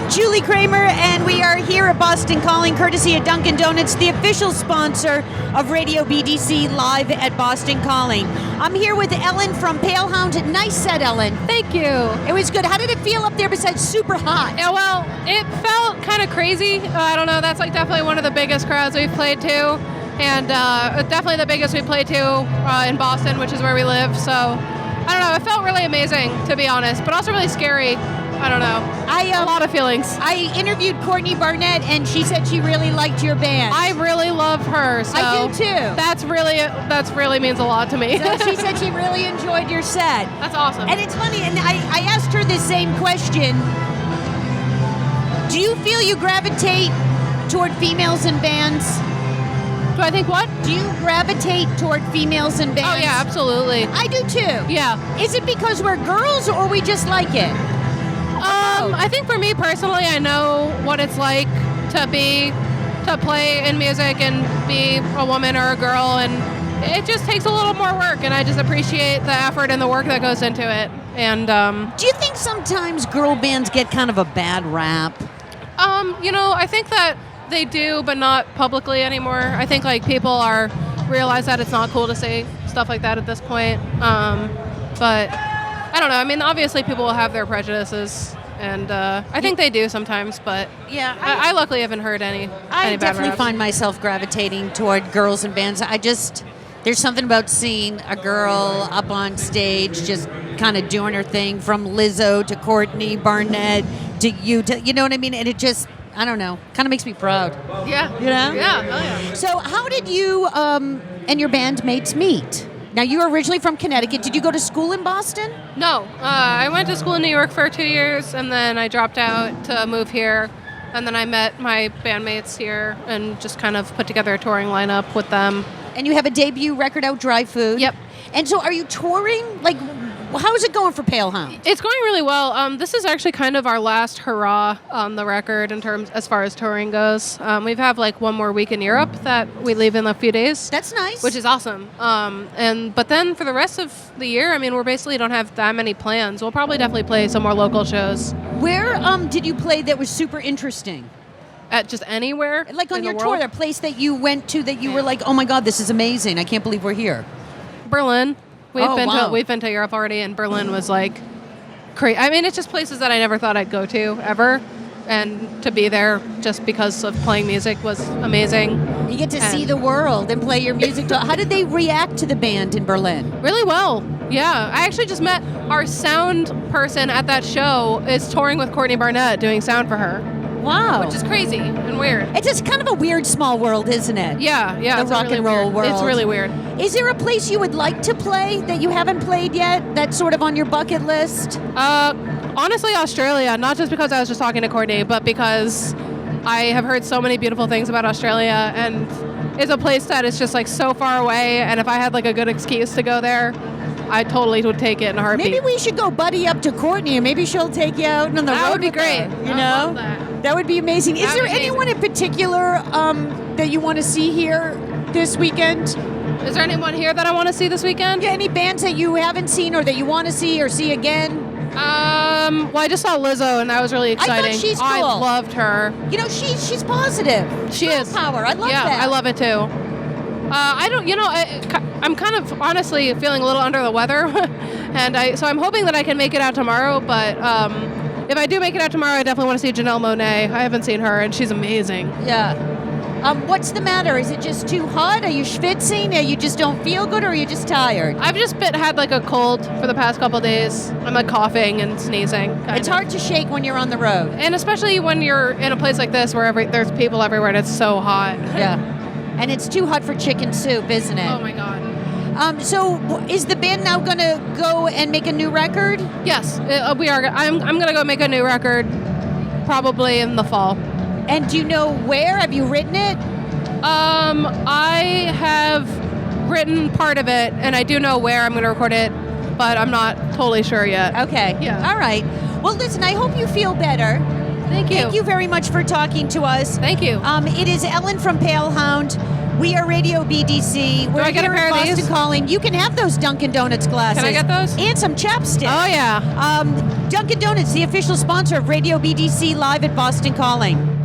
I'm Julie Kramer, and we are here at Boston Calling, courtesy of Dunkin' Donuts, the official sponsor of RadioBDC Live at Boston Calling. I'm here with Ellen from Palehound. Nice set, Ellen. Thank you. It was good. How did it feel up there besides super hot? Yeah, well, it felt kind of crazy. I don't know. That's like definitely one of the biggest crowds we've played to, and definitely the biggest we played to in Boston, which is where we live. So I don't know. It felt really amazing, to be honest, but also really scary. I don't know. A lot of feelings. I interviewed Courtney Barnett, and she said she really liked your band. I really love her. So I do too. That's really means a lot to me. So she said she really enjoyed your set. That's awesome. And it's funny, and I asked her this same question. Do you feel you gravitate toward females in bands? Do I think what? Do you gravitate toward females in bands? Oh, yeah, absolutely. I do too. Yeah. Is it because we're girls or we just like it? I think for me personally, I know what it's like to play in music and be a woman or a girl, and it just takes a little more work, and I just appreciate the effort and the work that goes into it. And do you think sometimes girl bands get kind of a bad rap? I think that they do, but not publicly anymore. I think like people realize that it's not cool to say stuff like that at this point. But I don't know. I mean, obviously people will have their prejudices, and I think they do sometimes, but yeah, I luckily haven't heard any I bad definitely raps. find myself gravitating toward girls in bands. There's something about seeing a girl up on stage just kind of doing her thing, from Lizzo to Courtney Barnett to you know what I mean? And it just, I don't know, kind of makes me proud. Yeah. You know? Yeah. Oh, yeah. So how did you and your bandmates meet? Now, you were originally from Connecticut. Did you go to school in Boston? No. I went to school in New York for 2 years, and then I dropped out to move here. And then I met my bandmates here and just kind of put together a touring lineup with them. And you have a debut record out, Dry Food. Yep. And so are you touring? Like, how is it going for Palehound? It's going really well. This is actually kind of our last hurrah on the record as far as touring goes. We have like one more week in Europe that we leave in a few days. That's nice. Which is awesome. But then for the rest of the year, I mean, we basically don't have that many plans. We'll probably definitely play some more local shows. Where did you play that was super interesting? At just anywhere? Like on in your the tour, world? a place that you went to that you were like, oh my God, this is amazing. I can't believe we're here. Berlin. We've been to Europe already, and Berlin was like crazy. I mean, it's just places that I never thought I'd go to ever, and to be there just because of playing music was amazing. You get to see the world and play your music. How did they react to the band in Berlin? Really well. Yeah, I actually just met our sound person at that show is touring with Courtney Barnett doing sound for her. Wow. Which is crazy and weird. It's just kind of a weird small world, isn't it? Yeah. The rock and roll world. It's really weird. Is there a place you would like to play that you haven't played yet that's sort of on your bucket list? Honestly, Australia, not just because I was just talking to Courtney, but because I have heard so many beautiful things about Australia, and it's a place that is just like so far away, and if I had like a good excuse to go there, I totally would take it in a heartbeat. Maybe we should go buddy up to Courtney, and maybe she'll take you out on the road. That would be great. You know? That would be amazing. Is there anyone in particular that you want to see here this weekend? Is there anyone here that I want to see this weekend? Yeah, any bands that you haven't seen or that you want to see or see again? Well, I just saw Lizzo, and that was really exciting. I thought she's cool. I loved her. You know, she's positive. She is. Power. I love that. Yeah, I love it too. I'm kind of honestly feeling a little under the weather, and so I'm hoping that I can make it out tomorrow, but if I do make it out tomorrow, I definitely want to see Janelle Monáe. I haven't seen her, and she's amazing. Yeah. What's the matter? Is it just too hot? Are you schwitzing? Or you just don't feel good? Or are you just tired? I've just had like a cold for the past couple of days. I'm like coughing and sneezing. It's hard to shake when you're on the road. And especially when you're in a place like this where there's people everywhere and it's so hot. Yeah. And it's too hot for chicken soup, isn't it? Oh, my God. So is the band now going to go and make a new record? Yes, we are. I'm going to go make a new record probably in the fall. And do you know where? Have you written it? I have written part of it, and I do know where I'm going to record it, but I'm not totally sure yet. Okay. Yeah. All right. Well, listen, I hope you feel better. Thank you. Thank you very much for talking to us. Thank you. It is Ellen from Palehound. We are RadioBDC. We're I get here a pair in of Boston these? Calling. You can have those Dunkin' Donuts glasses. Can I get those? And some chapstick. Oh, yeah. Dunkin' Donuts, the official sponsor of Radio BDC Live at Boston Calling.